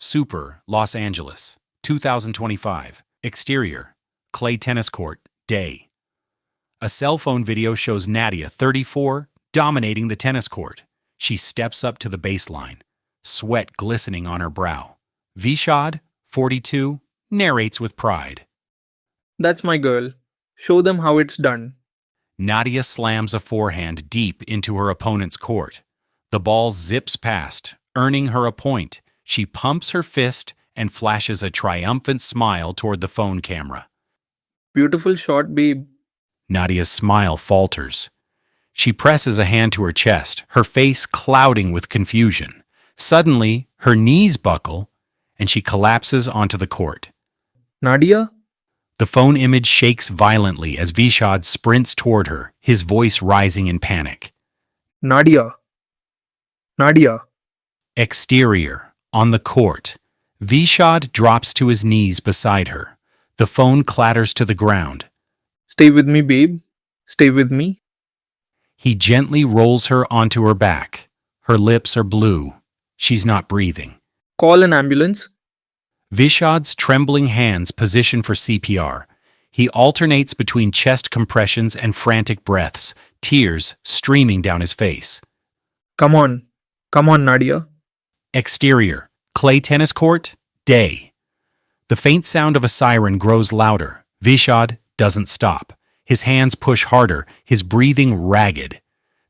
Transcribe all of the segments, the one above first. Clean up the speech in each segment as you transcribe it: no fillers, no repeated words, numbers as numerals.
Super, Los Angeles, 2025. Exterior, clay tennis court, day. A cell phone video shows Nadia, 34, dominating the tennis court. She steps up to the baseline, sweat glistening on her brow. Vishad, 42, narrates with pride. That's my girl. Show them how it's done. Nadia slams a forehand deep into her opponent's court. The ball zips past, earning her a point. She pumps her fist and flashes a triumphant smile toward the phone camera. Beautiful shot, babe. Nadia's smile falters. She presses a hand to her chest, her face clouding with confusion. Suddenly, her knees buckle, and she collapses onto the court. Nadia? The phone image shakes violently as Vishad sprints toward her, his voice rising in panic. Nadia? Nadia? Exterior, on the court. Vishad drops to his knees beside her. The phone clatters to the ground. Stay with me, babe. Stay with me. He gently rolls her onto her back. Her lips are blue. She's not breathing. Call an ambulance. Vishad's trembling hands position for CPR. He alternates between chest compressions and frantic breaths, tears streaming down his face. Come on. Come on, Nadia. Exterior, clay tennis court, day. The faint sound of a siren grows louder. Vishad doesn't stop. His hands push harder, his breathing ragged.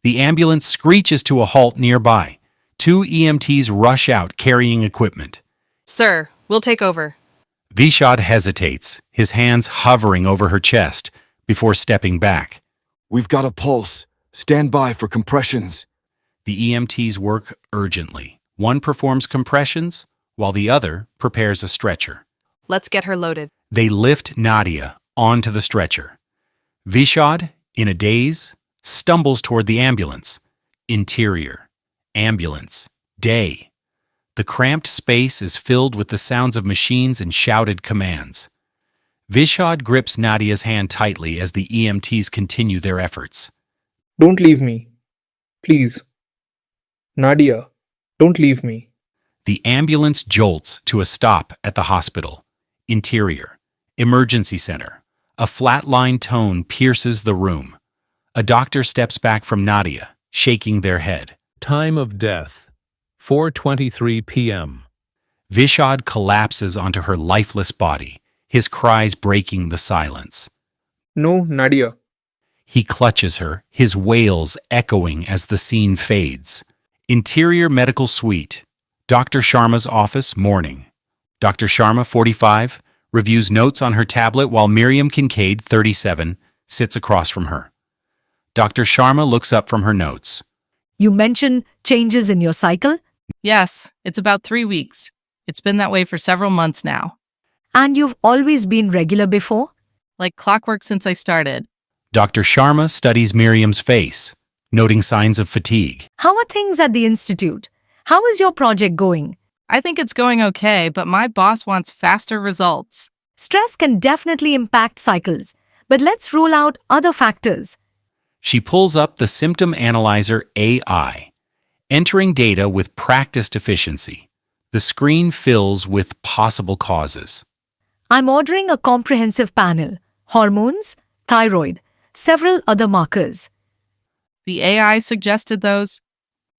The ambulance screeches to a halt nearby. 2 EMTs rush out carrying equipment. Sir, we'll take over. Vishad hesitates, his hands hovering over her chest, before stepping back. We've got a pulse. Stand by for compressions. The EMTs work urgently. One performs compressions, while the other prepares a stretcher. Let's get her loaded. They lift Nadia onto the stretcher. Vishad, in a daze, stumbles toward the ambulance. Interior, ambulance, day. The cramped space is filled with the sounds of machines and shouted commands. Vishad grips Nadia's hand tightly as the EMTs continue their efforts. Don't leave me. Please. Nadia, don't leave me. The ambulance jolts to a stop at the hospital. Interior, emergency center. A flatline tone pierces the room. A doctor steps back from Nadia, shaking their head. Time of death, 4:23 p.m. Vishad collapses onto her lifeless body, his cries breaking the silence. No, Nadia. He clutches her, his wails echoing as the scene fades. Interior medical suite. Dr. Sharma's office, morning. Dr. Sharma, 45, reviews notes on her tablet while Miriam Kincaid, 37, sits across from her. Dr. Sharma looks up from her notes. You mentioned changes in your cycle, Yes, it's about 3 weeks. It's been that way for several months now. and you've always been regular before? Like clockwork since I started. Dr. Sharma studies Miriam's face, noting signs of fatigue. How are things at the Institute? How is your project going? I think it's going okay, but my boss wants faster results. Stress can definitely impact cycles, but let's rule out other factors. She pulls up the symptom analyzer AI, entering data with practiced efficiency. The screen fills with possible causes. I'm ordering a comprehensive panel. Hormones, thyroid, several other markers. The AI suggested those.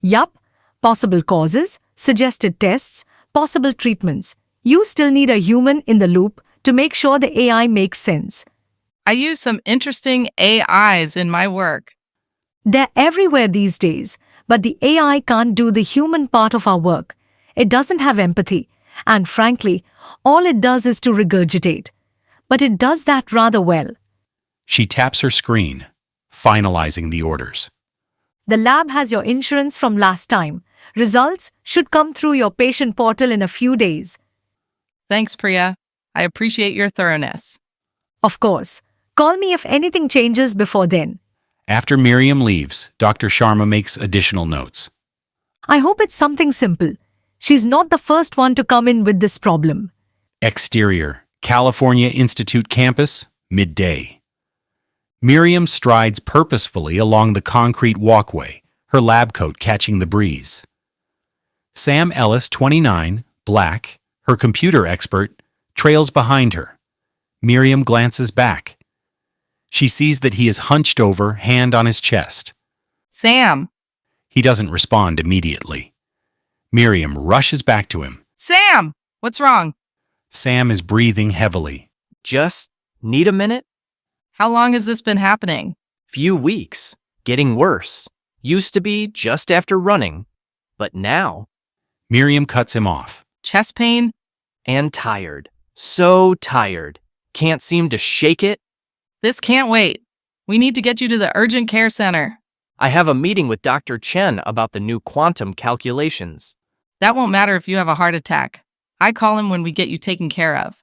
Yup, possible causes, suggested tests, possible treatments. You still need a human in the loop to make sure the AI makes sense. I use some interesting AIs in my work. They're everywhere these days, but the AI can't do the human part of our work. It doesn't have empathy, and frankly, all it does is to regurgitate. But it does that rather well. She taps her screen, finalizing the orders. The lab has your insurance from last time. Results should come through your patient portal in a few days. Thanks, Priya. I appreciate your thoroughness. Of course, call me if anything changes before then. After Miriam leaves, Dr. Sharma makes additional notes. I hope it's something simple. She's not the first one to come in with this problem. Exterior, California Institute campus, midday. Miriam strides purposefully along the concrete walkway, her lab coat catching the breeze. Sam Ellis, 29, black, Her computer expert trails behind her. Miriam glances back. She sees that he is hunched over, hand on his chest. Sam! He doesn't respond immediately. Miriam rushes back to him. Sam! What's wrong? Sam is breathing heavily. Just need a minute? How long has this been happening? Few weeks. Getting worse. Used to be just after running. But now. Miriam cuts him off. Chest pain? And tired. So tired. Can't seem to shake it. This can't wait. We need to get you to the urgent care center. I have a meeting with Dr. Chen about the new quantum calculations. That won't matter if you have a heart attack. I call him when we get you taken care of.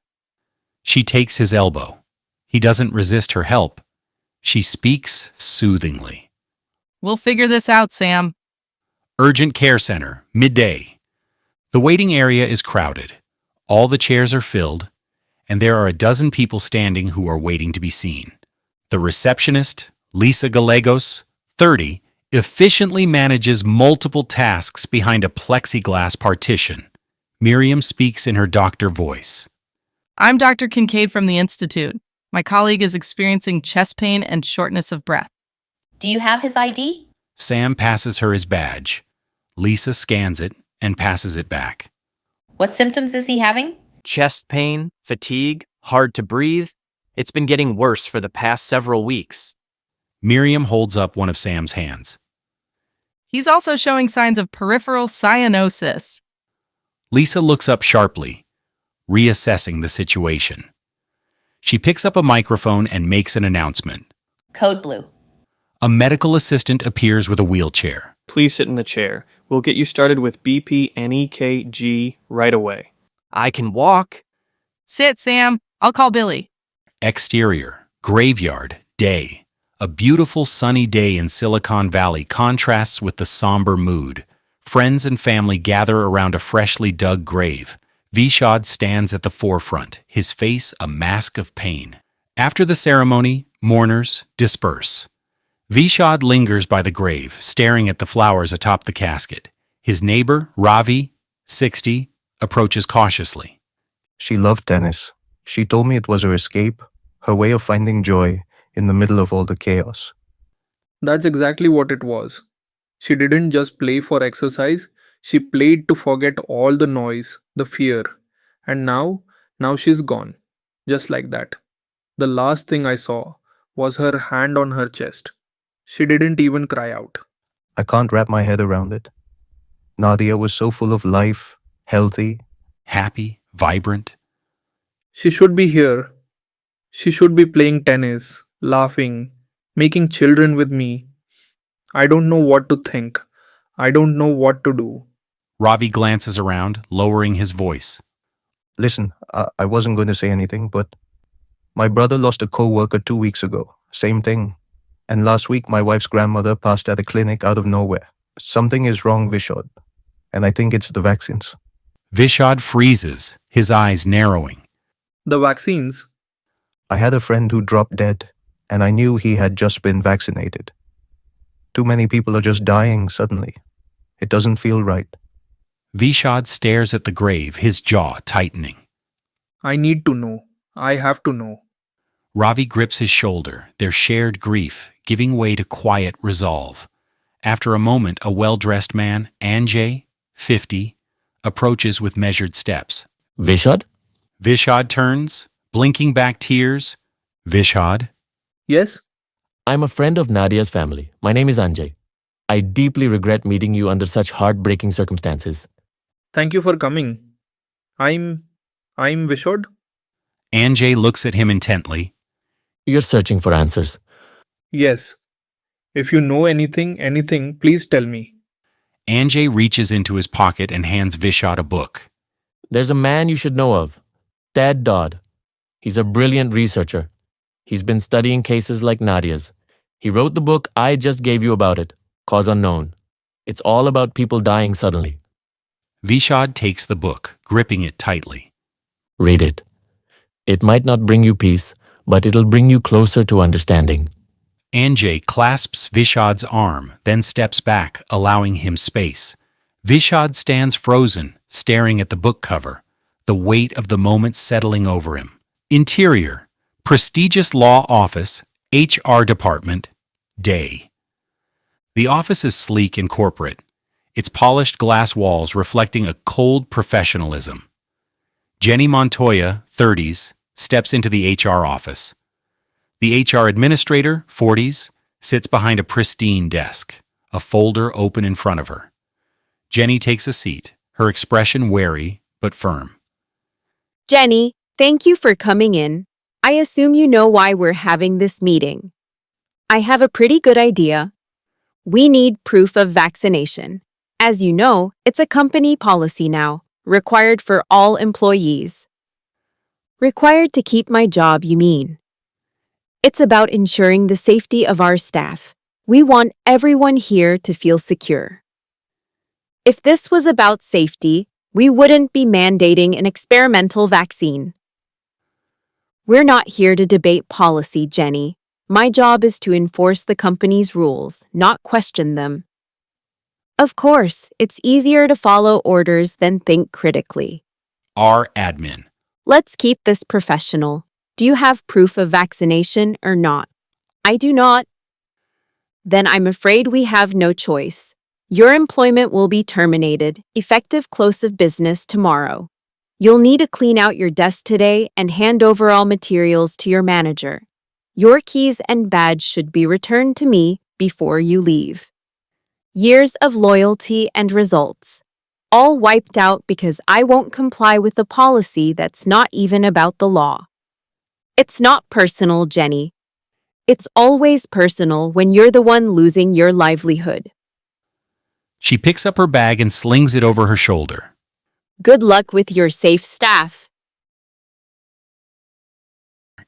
She takes his elbow. He doesn't resist her help. She speaks soothingly. We'll figure this out, Sam. Urgent care center, midday. The waiting area is crowded. All the chairs are filled, and there are a dozen people standing who are waiting to be seen. The receptionist, Lisa Gallegos, 30, efficiently manages multiple tasks behind a plexiglass partition. Miriam speaks in her doctor voice. I'm Dr. Kincaid from the Institute. My colleague is experiencing chest pain and shortness of breath. Do you have his ID? Sam passes her his badge. Lisa scans it and passes it back. What symptoms is he having? Chest pain, fatigue, hard to breathe. It's been getting worse for the past several weeks. Miriam holds up one of Sam's hands. He's also showing signs of peripheral cyanosis. Lisa looks up sharply, reassessing the situation. She picks up a microphone and makes an announcement. Code blue. A medical assistant appears with a wheelchair. Please sit in the chair. We'll get you started with BP and EKG right away. I can walk. Sit, Sam. I'll call Billy. Exterior, graveyard, day. A beautiful sunny day in Silicon Valley contrasts with the somber mood. Friends and family gather around a freshly dug grave. Vishad stands at the forefront, his face a mask of pain. After the ceremony, mourners disperse. Vishad lingers by the grave, staring at the flowers atop the casket. His neighbor, Ravi, 60, approaches cautiously. She loved tennis. She told me it was her escape, her way of finding joy in the middle of all the chaos. That's exactly what it was. She didn't just play for exercise, she played to forget all the noise, the fear. And now she's gone. Just like that. The last thing I saw was her hand on her chest. She didn't even cry out. I can't wrap my head around it. Nadia was so full of life, healthy. Happy, vibrant. She should be here. She should be playing tennis, laughing, making children with me. I don't know what to think. I don't know what to do. Ravi glances around, lowering his voice. Listen, I wasn't going to say anything, but my brother lost a co-worker 2 weeks ago. Same thing. And last week, my wife's grandmother passed at a clinic out of nowhere. Something is wrong, Vishad. And I think it's the vaccines. Vishad freezes, his eyes narrowing. The vaccines? I had a friend who dropped dead, and I knew he had just been vaccinated. Too many people are just dying suddenly. It doesn't feel right. Vishad stares at the grave, his jaw tightening. I need to know. I have to know. Ravi grips his shoulder, their shared grief giving way to quiet resolve. After a moment, a well-dressed man, Anjay, 50, approaches with measured steps. Vishad? Vishad turns, blinking back tears. Vishad? Yes? I'm a friend of Nadia's family. My name is Anjay. I deeply regret meeting you under such heartbreaking circumstances. Thank you for coming. I'm Vishod? Anjay looks at him intently. You're searching for answers. Yes. If you know anything, please tell me. Anjay reaches into his pocket and hands Vishad a book. There's a man you should know of, Ted Dodd. He's a brilliant researcher. He's been studying cases like Nadia's. He wrote the book I just gave you about it, Cause Unknown. It's all about people dying suddenly. Vishad takes the book, gripping it tightly. Read it. It might not bring you peace, but it'll bring you closer to understanding. Anjay clasps Vishad's arm, then steps back, allowing him space. Vishad stands frozen, staring at the book cover. the weight of the moment settling over him. Interior, prestigious law office, HR department, day. The office is sleek and corporate, its polished glass walls reflecting a cold professionalism. Jenny Montoya, 30s, steps into the HR office. The HR administrator, 40s, sits behind a pristine desk, a folder open in front of her. Jenny takes a seat, her expression wary but firm. Jenny, thank you for coming in. I assume you know why we're having this meeting. I have a pretty good idea. We need proof of vaccination. As you know, it's a company policy now, required for all employees. Required to keep my job, you mean? It's about ensuring the safety of our staff. We want everyone here to feel secure. If this was about safety, we wouldn't be mandating an experimental vaccine. We're not here to debate policy, Jenny. My job is to enforce the company's rules, not question them. Of course, it's easier to follow orders than think critically. Our admin. Let's keep this professional. Do you have proof of vaccination or not? I do not. Then I'm afraid we have no choice. Your employment will be terminated, effective close of business tomorrow. You'll need to clean out your desk today and hand over all materials to your manager. Your keys and badge should be returned to me before you leave. Years of loyalty and results, all wiped out because I won't comply with a policy that's not even about the law. It's not personal, Jenny. It's always personal when you're the one losing your livelihood. She picks up her bag and slings it over her shoulder. Good luck with your safe staff.